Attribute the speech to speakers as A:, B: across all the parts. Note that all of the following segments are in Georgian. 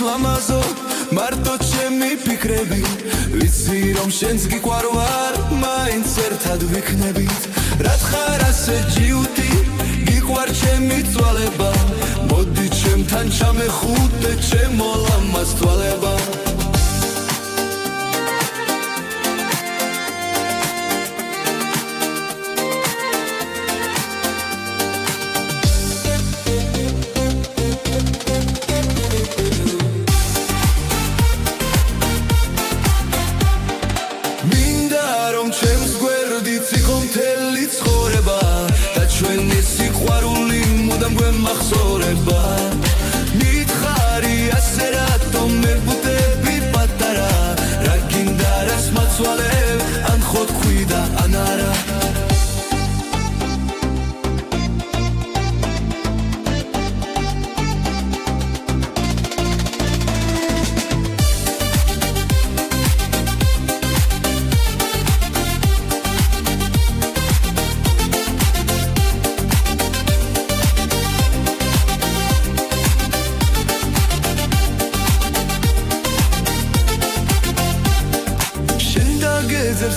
A: ლამაზო მარტო ჩემი ფიქრები ვიცი რომ შენს გიყვარვარ მაინც ერთად ვიქნებით რა ხარ ასე ჯიუტი გიყვარ ჩემი წვალება მოდი ჩემთან ჩამეხუტე ჩემო ლამაზ თვალება მახსოვრება მითხარი ასე რატომ მებუტები პატარა რა გინდა რას მაცვალებ ან ხო თქვი და ან არა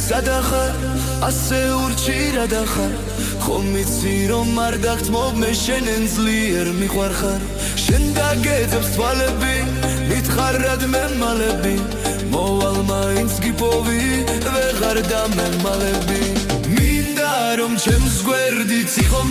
A: სადახარ ასე ურჩი რა დახარ ხომ იცი რომ არ დაგწმობ მე შენენ ძლიერ მიყვარხარ შენ დაგეძებს თვალები მითხარ რადმე მალები მოვალ მაინც გიპოვი ვეღარ დამემალები მინდა რომ ჩემს გვერდით იხო